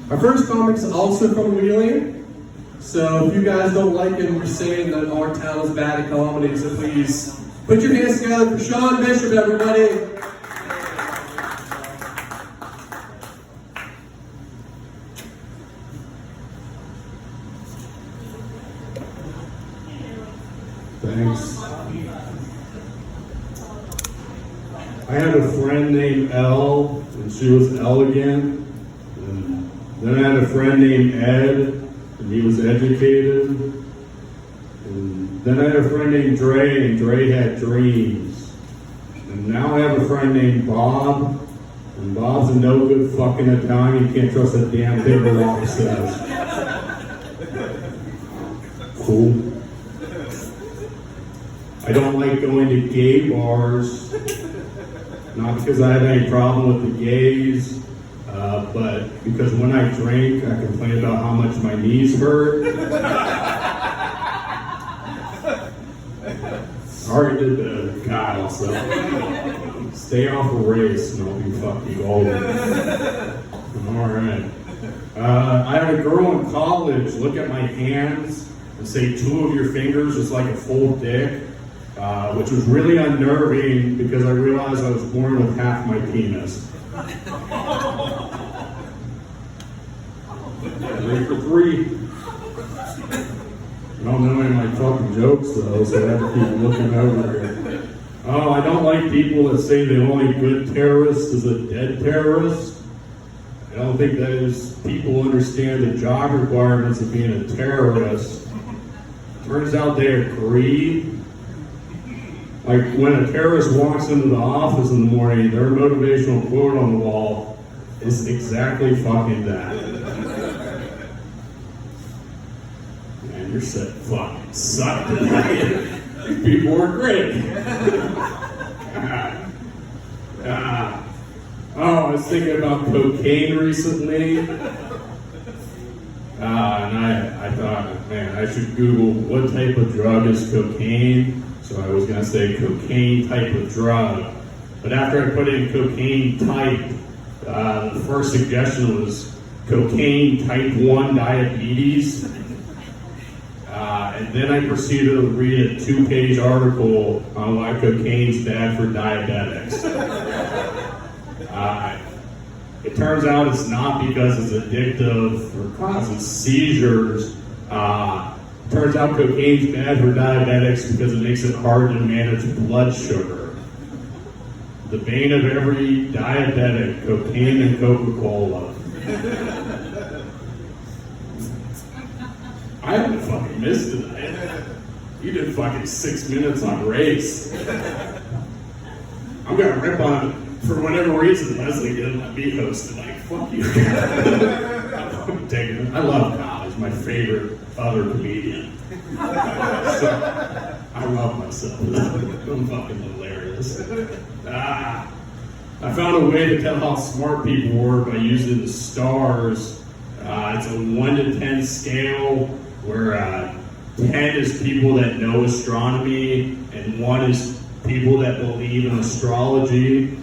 Our first comic's also from Wheeling, so if you guys don't like it and you're saying that our town is bad at comedy, so please put your hands together for Sean Bishop, everybody. Thanks. I had a friend named Elle, and she was elegant. And then I had a friend named Ed, and he was educated. And then I had a friend named Dre, and Dre had dreams. And now I have a friend named Bob, and Bob's a no good fucking Italian. You can't trust that damn thing the law says. Cool. I don't like going to gay bars, not because I have any problem with the gays, but because when I drink, I complain about how much my knees hurt. Sorry to the Kyle, so stay off a race and I'll be fucking golden. Alright. I had a girl in college look at my hands and say 2 of your fingers is like a full dick. Which was really unnerving because I realized I was born with half my penis. 3 for 3. I don't know any of my fucking jokes though, so I have to keep looking over here. Oh, I don't like people that say the only good terrorist is a dead terrorist. I don't think that is people understand the job requirements of being a terrorist. Turns out they agree. Like when a terrorist walks into the office in the morning, their motivational quote on the wall is exactly fucking that. Man, you're set fucking sucked tonight. These people are great. I was thinking about cocaine recently. And I thought, man, I should Google what type of drug is cocaine. So I was going to say cocaine type of drug. But after I put in cocaine type, the first suggestion was cocaine type 1 diabetes. And then I proceeded to read a 2-page article on why cocaine's bad for diabetics. It turns out it's not because it's addictive or causes seizures. Turns out cocaine's bad for diabetics because it makes it hard to manage blood sugar. The bane of every diabetic, cocaine and Coca-Cola. I haven't fucking missed tonight. You did fucking 6 minutes on race. I'm gonna rip on, for whatever reason, Leslie didn't let me host tonight. Fuck you. I'm taking it. I love Kyle. He's my favorite other comedian. So, I love myself. I'm fucking hilarious. I found a way to tell how smart people were by using the stars. It's a 1 to 10 scale where 10 is people that know astronomy and 1 is people that believe in astrology.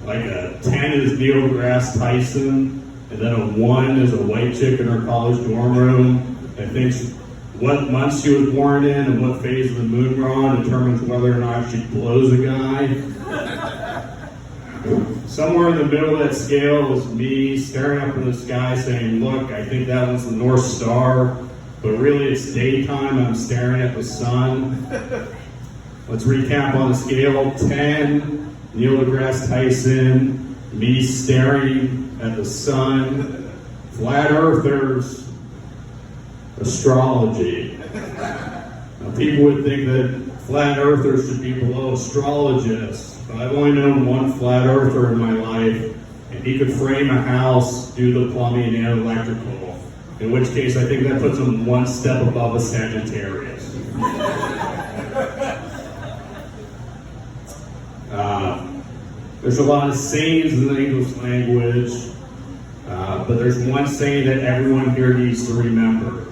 Like a 10 is Neil deGrasse Tyson, and then a 1 is a white chick in her college dorm room that thinks what month she was born in and what phase of the moon we're on determines whether or not she blows a guy. Somewhere in the middle of that scale was me staring up in the sky saying, look, I think that one's the North Star, but really it's daytime, I'm staring at the sun. Let's recap on the scale. 10, Neil deGrasse Tyson, me staring at the sun, flat earthers, astrology. Now, people would think that flat earthers should be below astrologists, but I've only known one flat earther in my life, and he could frame a house, do the plumbing and electrical, in which case I think that puts him 1 step above a Sagittarius. There's a lot of sayings in the English language, but there's one saying that everyone here needs to remember,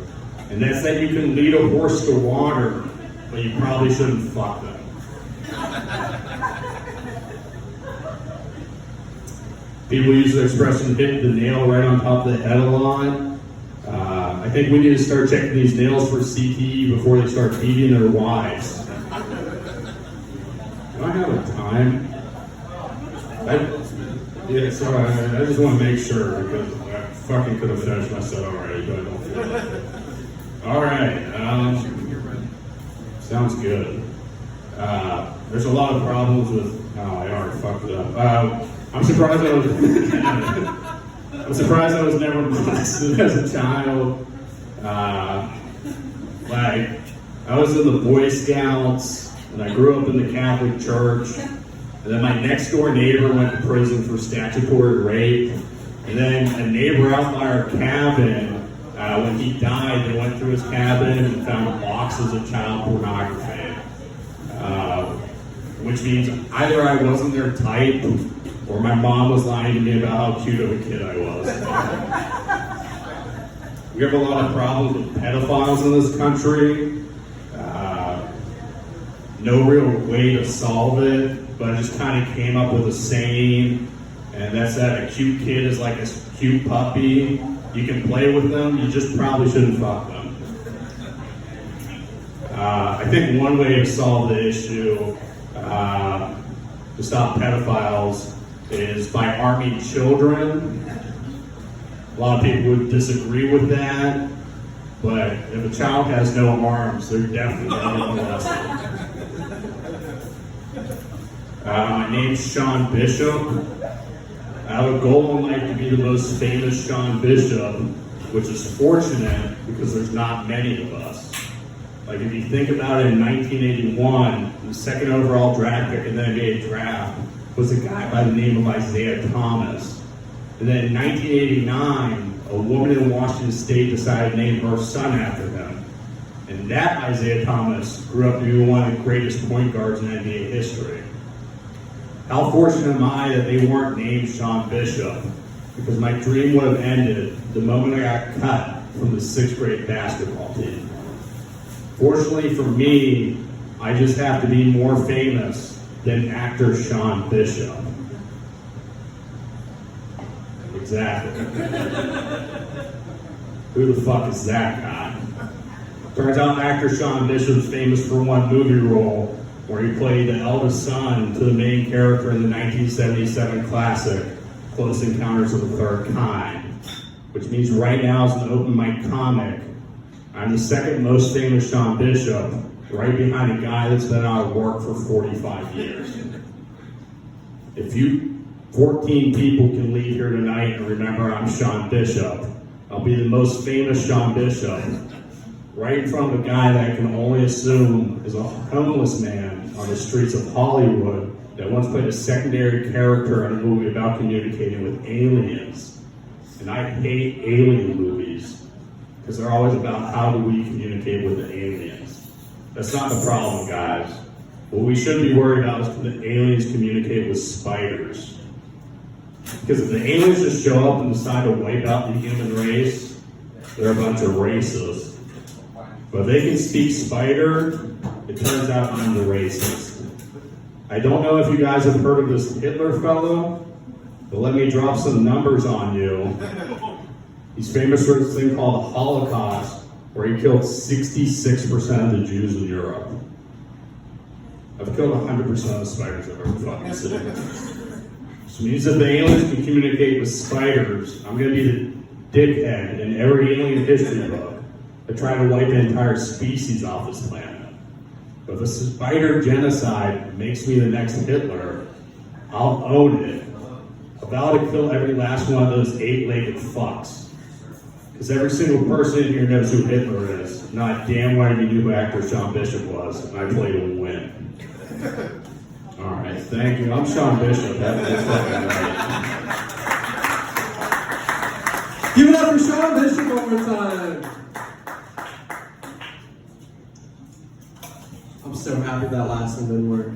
and that's that you can lead a horse to water, but you probably shouldn't fuck them. People use the expression hit the nail right on top of the head a lot. I think we need to start checking these nails for CTE before they start beating their wives. Do I have a time? Yeah, sorry, I just want to make sure because I fucking could have finished my set already, but I don't feel like it. Alright, sounds good. There's a lot of problems with, I already fucked it up. I'm surprised I was never molested as a child. Like, I was in the Boy Scouts, and I grew up in the Catholic Church, and then my next door neighbor went to prison for statutory rape, and then a neighbor out by our cabin, when he died, they went through his cabin and found boxes of child pornography, which means either I wasn't their type, or my mom was lying to me about how cute of a kid I was. We have a lot of problems with pedophiles in this country. No real way to solve it, but I just kind of came up with a saying, and that's that a cute kid is like a cute puppy. You can play with them, you just probably shouldn't fuck them. I think one way to solve the issue to stop pedophiles is by arming children. A lot of people would disagree with that, but if a child has no arms, they're definitely going to molested. My name's Sean Bishop. I have a goal in life to be the most famous Sean Bishop, which is fortunate because there's not many of us. Like if you think about it, in 1981, the second overall draft pick in the NBA draft was a guy by the name of Isaiah Thomas. And then in 1989, a woman in Washington State decided to name her son after him. And that Isaiah Thomas grew up to be one of the greatest point guards in NBA history. How fortunate am I that they weren't named Sean Bishop? Because my dream would have ended the moment I got cut from the 6th grade basketball team. Fortunately for me, I just have to be more famous than actor Sean Bishop. Exactly. Who the fuck is that guy? Turns out actor Sean Bishop's famous for one movie role where he played the eldest son to the main character in the 1977 classic, Close Encounters of the Third Kind. Which means right now, as an open mic comic, I'm the second most famous Sean Bishop, right behind a guy that's been out of work for 45 years. If you 14 people can leave here tonight and remember I'm Sean Bishop, I'll be the most famous Sean Bishop, right in front of a guy that I can only assume is a homeless man on the streets of Hollywood that once played a secondary character in a movie about communicating with aliens. And I hate alien movies because they're always about how do we communicate with the aliens. That's not the problem, guys. What we should be worried about is can the aliens communicate with spiders. Because if the aliens just show up and decide to wipe out the human race, they're a bunch of racists. But if they can speak spider, it turns out I'm the racist. I don't know if you guys have heard of this Hitler fellow, but let me drop some numbers on you. He's famous for this thing called the Holocaust, where he killed 66% of the Jews in Europe. I've killed 100% of the spiders I've ever fucking seen. Which means that the aliens can communicate with spiders, I'm going to be the dickhead in every alien history book that try to wipe an entire species off this planet. But if a spider genocide makes me the next Hitler, I'll own it. I'll vow to kill every last one of those 8-legged fucks. Because every single person in here knows who Hitler is. Not damn right you knew who actor Sean Bishop was, and I played to win. Alright, thank you. I'm Sean Bishop. Have a good fucking night. Give it up for Sean Bishop one more time. I'm so happy that last one didn't work.